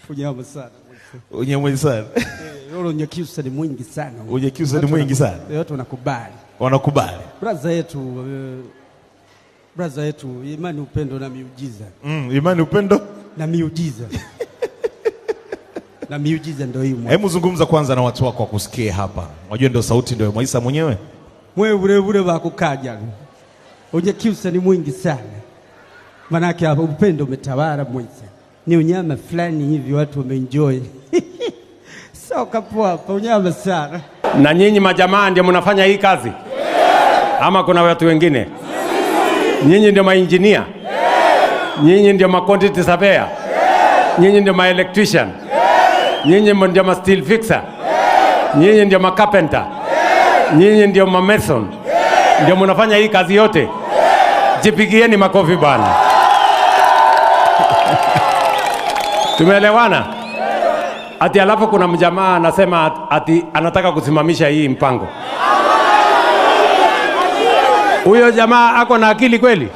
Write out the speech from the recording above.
Unyama sana. Unyama sana. Yolo Nyakyusa ni mwingi sana. Nyakyusa ni mwingi sana. Watu wanakubali. Wanakubali. Brother yetu imani upendo na miujiza. Imani upendo na miujiza. Na miujiza ndio hiyo. Hebu zungumza kwanza na watu wako wakusikie hapa. Unajua ndio sauti ndio Mwaisa mwenyewe. Mwewe ule wakukaja. Nyakyusa ni mwingi sana. Manake upendo umetawala Mwaisa. Ni unyama fulani hivi watu wameenjoy. Soka poa hapa unyama sana. Na nyinyi majamaa ndio mnafanya hii kazi? Ama kuna watu wengine? Nyinyi ndio maengineer? Nyinyi ndio ma quantity surveyor? Nyinyi ndio ma electrician? Nyinyi ndio ma steel fixer? Nyinyi ndio ma carpenter? Nyinyi ndio ma mason? Ndio mnafanya hii kazi yote? Jipigieni makofi bana. Tumeelewana? Ati alafu kuna mjamaa anasema ati anataka kusimamisha hii mpango. Huyo jamaa ako na akili kweli?